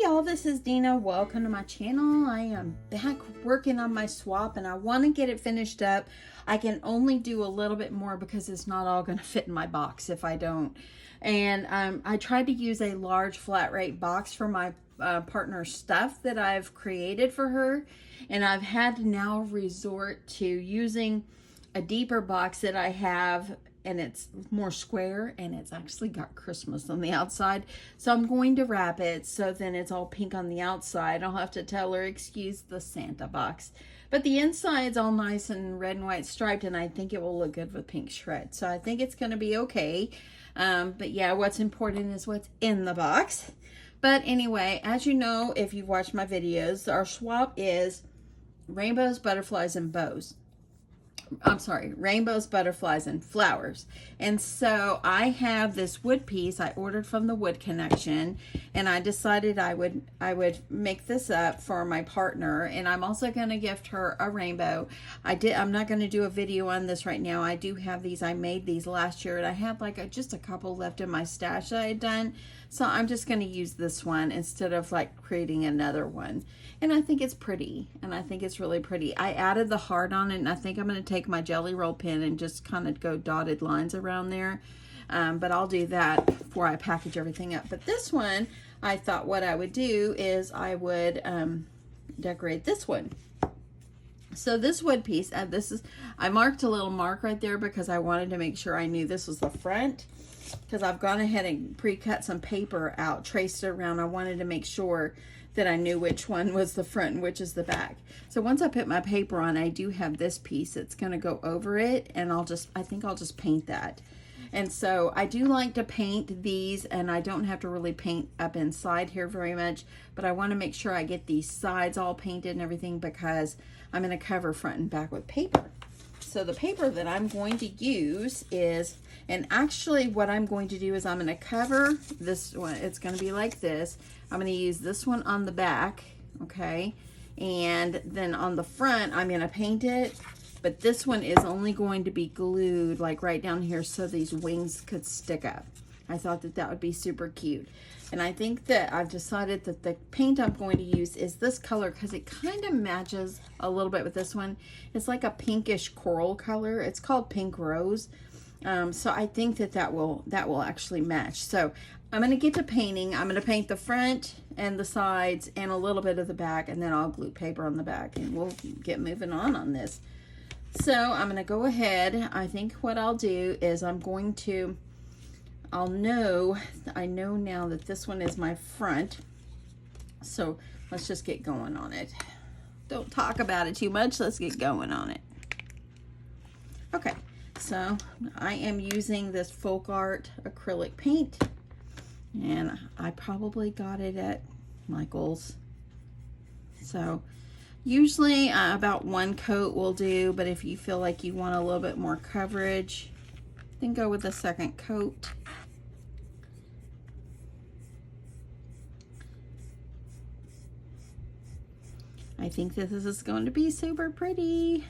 y'all, this is Dina. Welcome to my channel. I am back working on my swap and I want to get it finished up. I can only do a little bit more because it's not all going to fit in my box if I don't. And I tried to use a large flat rate box for my partner's stuff that I've created for her. And I've had to now resort to using a deeper box that I have, and it's more square, and it's actually got Christmas on the outside. So I'm going to wrap it so then it's all pink on the outside. I'll have to tell her, excuse the Santa box. But the inside's all nice and red and white striped, and I think it will look good with pink shred. So I think it's going to be okay. But yeah, what's important is what's in the box. But anyway, as you know, if you've watched my videos, our swap is rainbows, butterflies, and bows. I'm sorry, rainbows, butterflies, and flowers. And so I have this wood piece I ordered from the Wood Connection, and I decided I would make this up for my partner, and I'm also going to gift her a rainbow. I'm not going to do a video on this right now. I do have these. I made these last year, and I had like just a couple left in my stash that I had done. So I'm just going to use this one instead of like creating another one. And I think it's pretty, and I think it's really pretty. I added the heart on it, and I think I'm going to take my Jelly Roll pen and just kind of go dotted lines around there. But I'll do that before I package everything up. But this one, I thought what I would do is I would decorate this one. So this wood piece, I marked a little mark right there because I wanted to make sure I knew this was the front, because I've gone ahead and pre-cut some paper out, traced it around. I wanted to make sure that I knew which one was the front and which is the back. So once I put my paper on, I do have this piece that's going to go over it, and I think I'll just paint that. And so I do like to paint these, and I don't have to really paint up inside here very much, but I want to make sure I get these sides all painted and everything because I'm going to cover front and back with paper. So the paper that I'm going to use is, and actually what I'm going to do is I'm going to cover this one. It's going to be like this. I'm going to use this one on the back, okay? And then on the front, I'm going to paint it, but this one is only going to be glued like right down here so these wings could stick up. I thought that would be super cute. And I think that I've decided that the paint I'm going to use is this color because it kind of matches a little bit with this one. It's like a pinkish coral color. It's called Pink Rose. So I think that will actually match. So I'm going to get to painting. I'm going to paint the front and the sides and a little bit of the back, and then I'll glue paper on the back, and we'll get moving on this. So I'm going to go ahead. I think what I'll do is I know now that this one is my front. So let's just get going on it. Don't talk about it too much. Let's get going on it. Okay, so I am using this Folk Art acrylic paint, and I probably got it at Michael's. So usually about one coat will do, but if you feel like you want a little bit more coverage, then go with the second coat. I think this is going to be super pretty.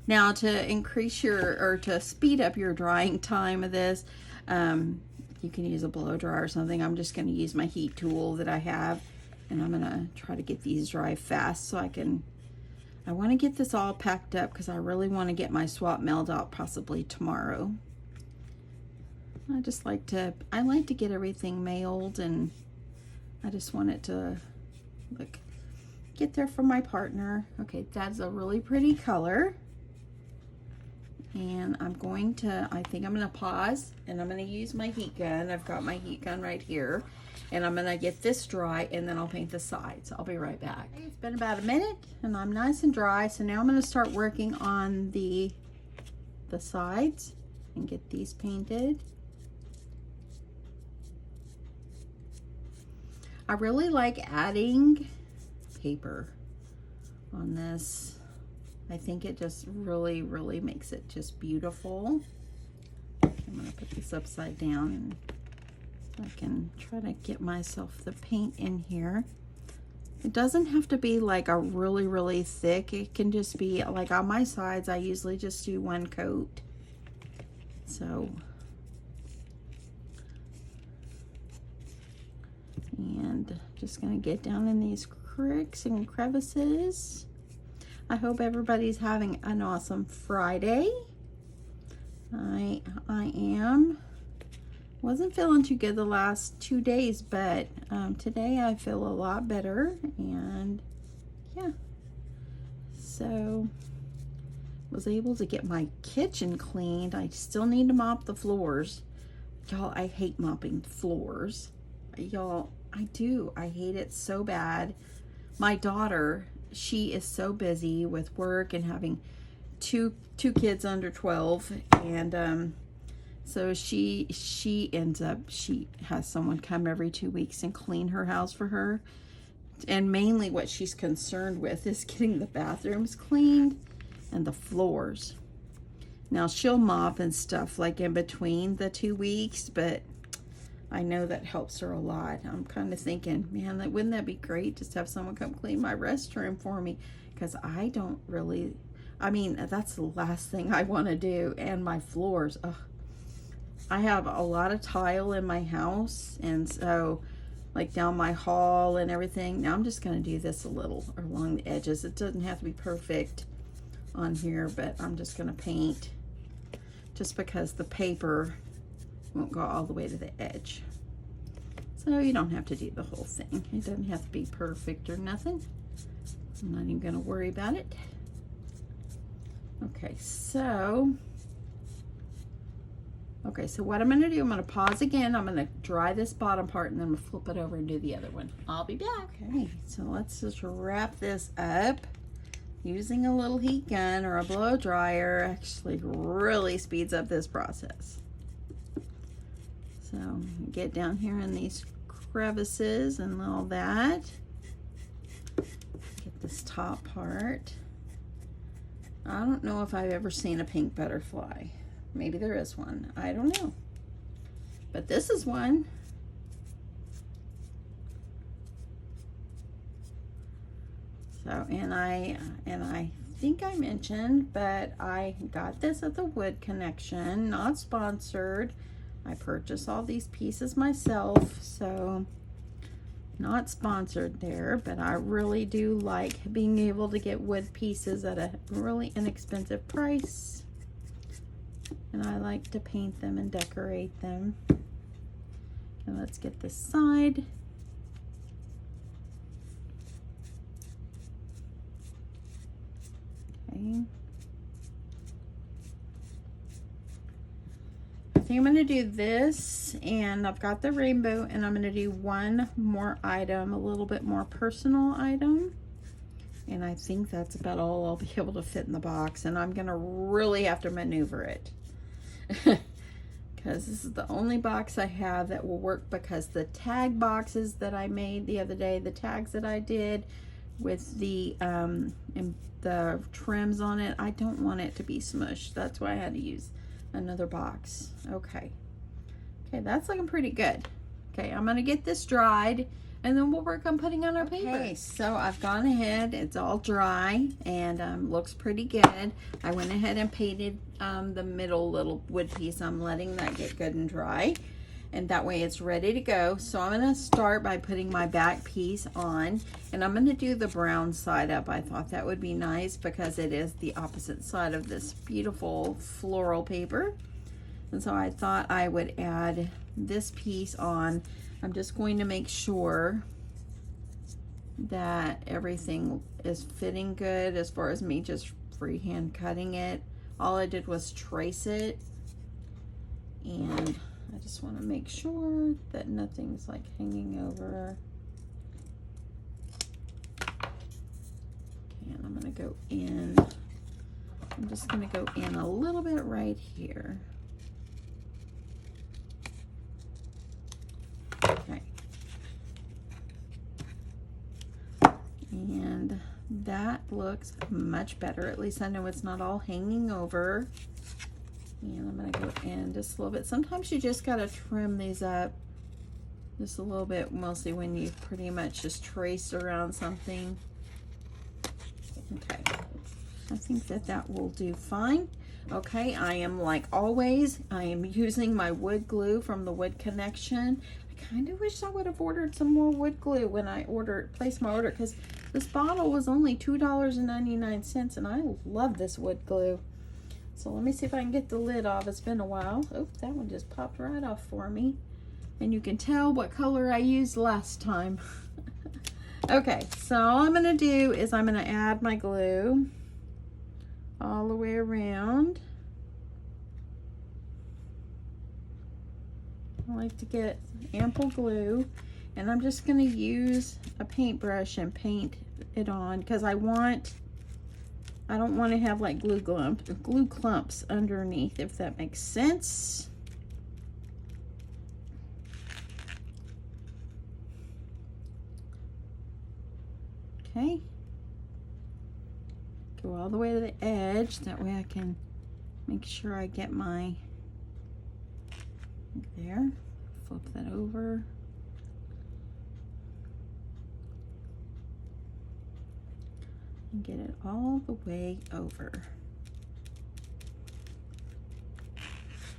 Now to increase to speed up your drying time of this, you can use a blow dryer or something. I'm just going to use my heat tool that I have, and I'm going to try to get these dry fast so I want to get this all packed up because I really want to get my swap mailed out possibly tomorrow. I like to get everything mailed, and I just want it to get there for my partner. Okay, that's a really pretty color. And I think I'm going to pause, and I'm going to use my heat gun. I've got my heat gun right here, and I'm going to get this dry, and then I'll paint the sides. I'll be right back. It's been about a minute, and I'm nice and dry. So now I'm going to start working on the sides and get these painted. I really like adding paper on this. I think it just really, really makes it just beautiful. I'm going to put this upside down so I can try to get myself the paint in here. It doesn't have to be like a really, really thick. It can just be like on my sides, I usually just do one coat. So, and And just gonna get down in these cracks and crevices. I hope everybody's having an awesome Friday. I am. Wasn't feeling too good the last 2 days, but today I feel a lot better, and yeah. So was able to get my kitchen cleaned. I still need to mop the floors. Y'all, I hate mopping floors. Y'all, I do. I hate it so bad. My daughter, she is so busy with work and having two kids under 12, and so she has someone come every 2 weeks and clean her house for her. And mainly what she's concerned with is getting the bathrooms cleaned and the floors. Now she'll mop and stuff like in between the 2 weeks, but I know that helps her a lot. I'm kind of thinking, man, wouldn't that be great just to have someone come clean my restroom for me? Because I don't really, I mean, that's the last thing I want to do. And my floors, ugh. I have a lot of tile in my house, and so like down my hall and everything. Now I'm just going to do this a little along the edges. It doesn't have to be perfect on here, but I'm just going to paint just because the paper won't go all the way to the edge. So you don't have to do the whole thing. It doesn't have to be perfect or nothing. I'm not even going to worry about it. Okay, so what I'm going to do, I'm going to pause again. I'm going to dry this bottom part, and then I'm going to flip it over and do the other one. I'll be back. Okay, so let's just wrap this up. Using a little heat gun or a blow dryer actually really speeds up this process. So get down here in these crevices and all that. Get this top part. I don't know if I've ever seen a pink butterfly. Maybe there is one. I don't know. But this is one. So, and I think I mentioned, but I got this at the Wood Connection, not sponsored. I purchased all these pieces myself, so not sponsored there, but I really do like being able to get wood pieces at a really inexpensive price. And I like to paint them and decorate them. And let's get this side. Okay. I think I'm going to do this, and I've got the rainbow, and I'm going to do one more item, a little bit more personal item. And I think that's about all I'll be able to fit in the box, and I'm going to really have to maneuver it. Because this is the only box I have that will work, because the tag boxes that I made the other day, the tags that I did with the trims on it, I don't want it to be smushed. That's why I had to use another box. Okay, that's looking pretty good. Okay, I'm gonna get this dried, and then we'll work on putting on our paper. Okay, so I've gone ahead, it's all dry, and looks pretty good. I went ahead and painted the middle little wood piece. I'm letting that get good and dry, and that way it's ready to go. So I'm gonna start by putting my back piece on, and I'm gonna do the brown side up. I thought that would be nice because it is the opposite side of this beautiful floral paper. And so I thought I would add this piece on. I'm just going to make sure that everything is fitting good as far as me just freehand cutting it. All I did was trace it, and I just want to make sure that nothing's like hanging over. Okay, and I'm going to go in. I'm just going to go in a little bit right here. Okay. And that looks much better. At least I know it's not all hanging over. And I'm going to go in just a little bit. Sometimes you just got to trim these up just a little bit, mostly when you pretty much just trace around something. Okay, I think that will do fine. Okay, I am, like always, I am using my wood glue from the Wood Connection. I kind of wish I would have ordered some more wood glue when I placed my order, because this bottle was only $2.99, and I love this wood glue. So let me see if I can get the lid off. It's been a while. Oh, that one just popped right off for me. And you can tell what color I used last time. Okay, so all I'm gonna do is I'm gonna add my glue all the way around. I like to get ample glue, and I'm just gonna use a paintbrush and paint it on, because I don't want to have like glue clumps underneath, if that makes sense. Okay. Go all the way to the edge. That way I can make sure I get my, there. Flip that over. And get it all the way over.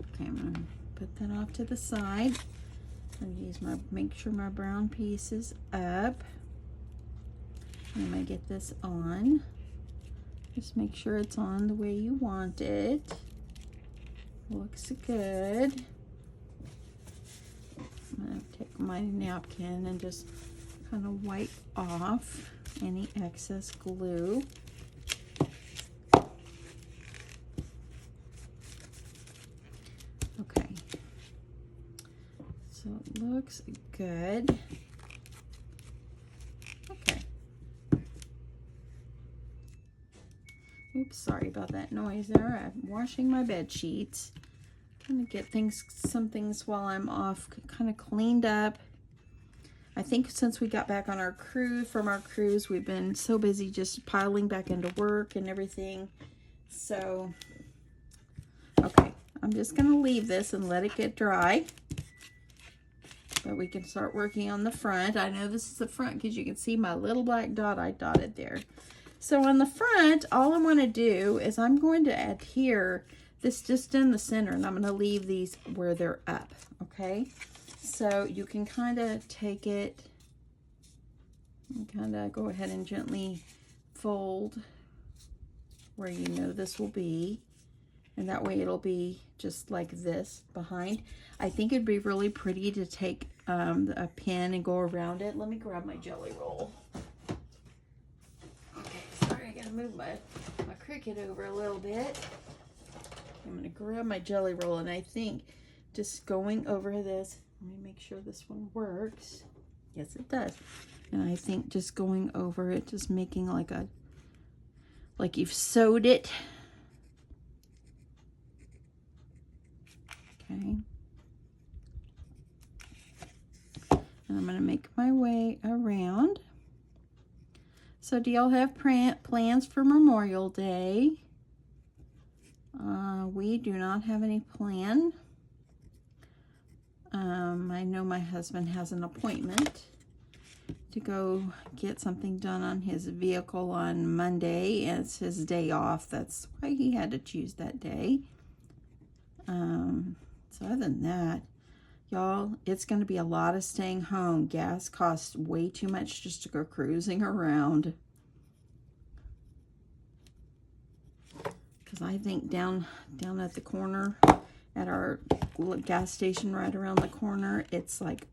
Okay, I'm gonna put that off to the side. I'm gonna use make sure my brown piece is up. I'm gonna get this on. Just make sure it's on the way you want it. Looks good. I'm gonna take my napkin and just kind of wipe off any excess glue. Okay, so it looks good. Okay. Oops, sorry about that noise there. I'm washing my bed sheets. Trying to get some things while I'm off kind of cleaned up. I think since we got back on from our cruise, we've been so busy just piling back into work and everything. So, okay, I'm just gonna leave this and let it get dry. But we can start working on the front. I know this is the front because you can see my little black dot I dotted there. So on the front, all I'm gonna do is I'm going to adhere this just in the center, and I'm gonna leave these where they're up, okay? So you can kind of take it and kind of go ahead and gently fold where you know this will be. And that way it'll be just like this behind. I think it'd be really pretty to take a pin and go around it. Let me grab my jelly roll. Okay, sorry, I gotta move my Cricut over a little bit. I'm gonna grab my jelly roll, and I think just going over this, let me make sure this one works. Yes, it does. And I think just going over it, just making like you've sewed it. Okay. And I'm going to make my way around. So do y'all have plans for Memorial Day? We do not have any plan. I know my husband has an appointment to go get something done on his vehicle on Monday. It's his day off. That's why he had to choose that day. So other than that, y'all, it's going to be a lot of staying home. Gas costs way too much just to go cruising around. Because I think down at the corner, at our gas station right around the corner, it's like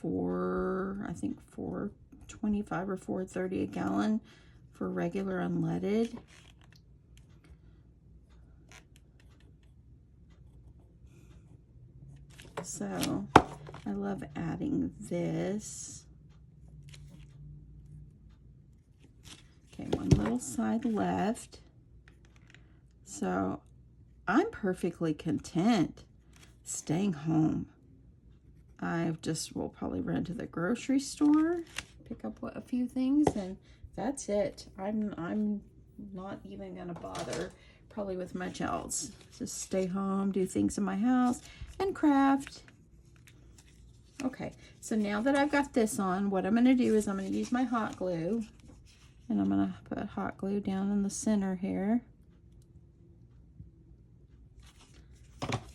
$4.25 or $4.30 a gallon for regular unleaded. So I love adding this. Okay, one little side left. So I'm perfectly content staying home. I just will probably run to the grocery store, pick up a few things, and that's it. I'm not even gonna bother probably with much else. Just stay home, do things in my house, and craft. Okay, so now that I've got this on, what I'm going to do is I'm going to use my hot glue, and I'm going to put hot glue down in the center here.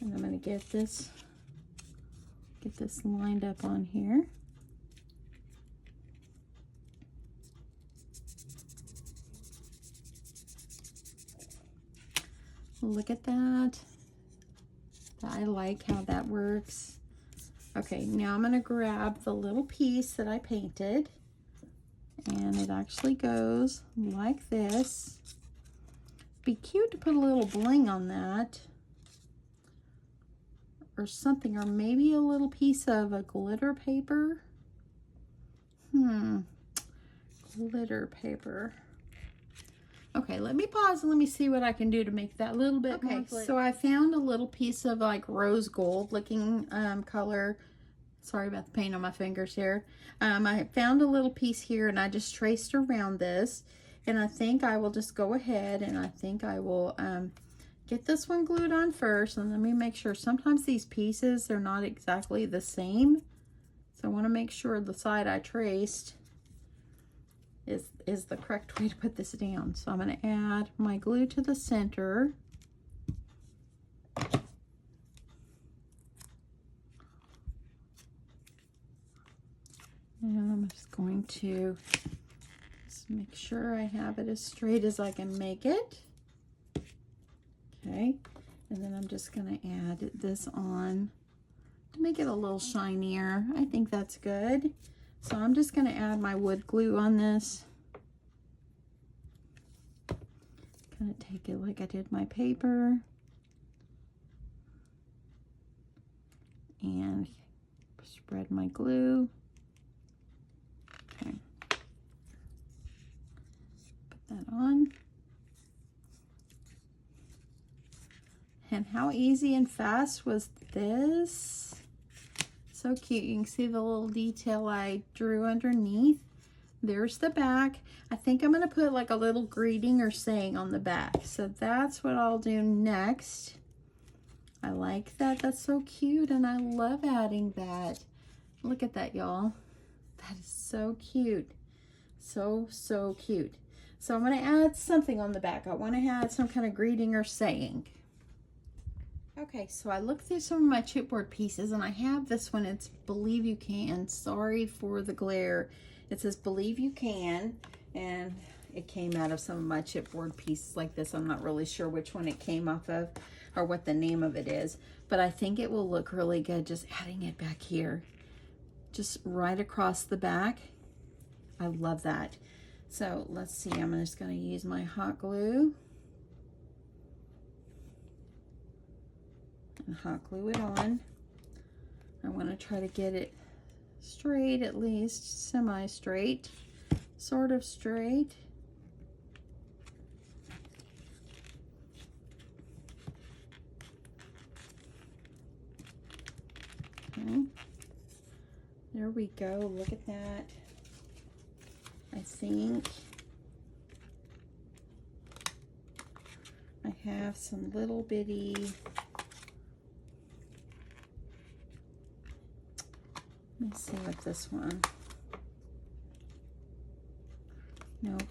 And I'm going to get this lined up on here. Look at that. I like how that works. Okay, now I'm going to grab the little piece that I painted, and it actually goes like this. Be cute to put a little bling on that or something, or maybe a little piece of a glitter paper. Glitter paper. Okay, let me pause and let me see what I can do to make that a little bit more. Okay, so I found a little piece of like rose gold looking color. Sorry about the paint on my fingers here. I found a little piece here and I just traced around this. And I think I will just go ahead and I think I will get this one glued on first. And let me make sure. Sometimes these pieces, they're not exactly the same. So I want to make sure the side I traced is the correct way to put this down. So I'm going to add my glue to the center. And I'm just going to just make sure I have it as straight as I can make it. Okay, and then I'm just going to add this on to make it a little shinier. I think that's good. So I'm just going to add my wood glue on this. Kind of take it like I did my paper. And spread my glue. Okay. Put that on. And how easy and fast was this? So cute. You can see the little detail I drew underneath. There's the back. I think I'm going to put like a little greeting or saying on the back. So that's what I'll do next. I like that. That's so cute, and I love adding that. Look at that, y'all. That is so cute. So, so cute. So I'm going to add something on the back. I want to add some kind of greeting or saying. Okay, so I looked through some of my chipboard pieces, and I have this one. It's Believe You Can. Sorry for the glare. It says Believe You Can, and it came out of some of my chipboard pieces like this. I'm not really sure which one it came off of or what the name of it is, but I think it will look really good just adding it back here, just right across the back. I love that. So let's see, I'm just going to use my hot glue and hot glue it on. I want to try to get it straight, at least semi-straight, sort of straight. Okay, there we go. Look at that. I think I have some little bitty let me see what this one. Nope.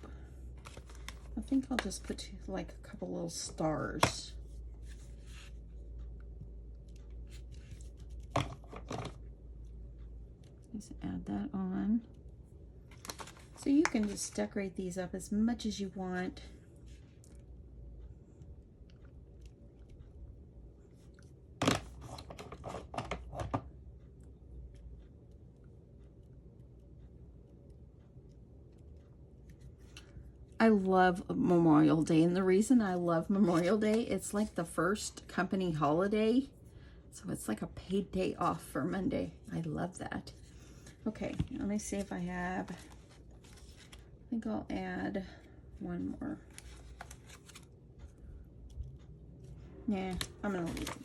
I think I'll just put like a couple little stars. Just add that on. So you can just decorate these up as much as you want. I love Memorial Day, and the reason I love Memorial Day, it's like the first company holiday, so it's like a paid day off for Monday. I love that. Okay, let me see if I have, I think I'll add one more. Yeah, I'm gonna leave it.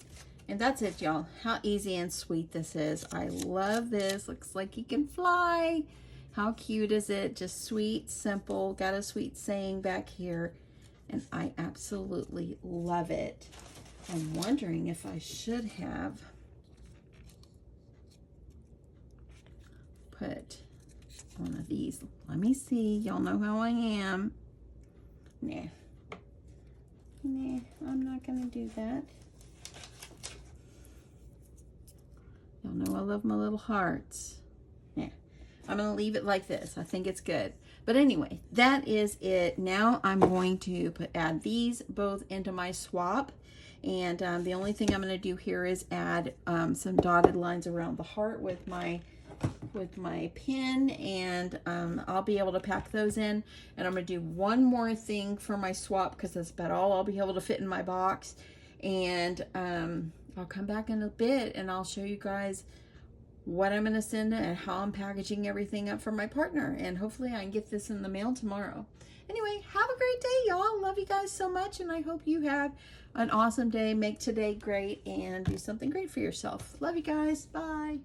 And that's it, y'all. How easy and sweet this is. I love this. Looks like he can fly. How cute is it? Just sweet, simple. Got a sweet saying back here. And I absolutely love it. I'm wondering if I should have put one of these. Let me see. Y'all know how I am. Nah, I'm not going to do that. love my little hearts. Yeah, I'm going to leave it like this. I think it's good. But anyway, that is it. Now I'm going to add these both into my swap. And the only thing I'm going to do here is add some dotted lines around the heart with my pin, and I'll be able to pack those in. And I'm going to do one more thing for my swap because that's about all I'll be able to fit in my box. And I'll come back in a bit and I'll show you guys what I'm going to send and how I'm packaging everything up for my partner. And hopefully I can get this in the mail tomorrow. Anyway, have a great day, y'all. Love you guys so much, and I hope you have an awesome day. Make today great and do something great for yourself. Love you guys. Bye.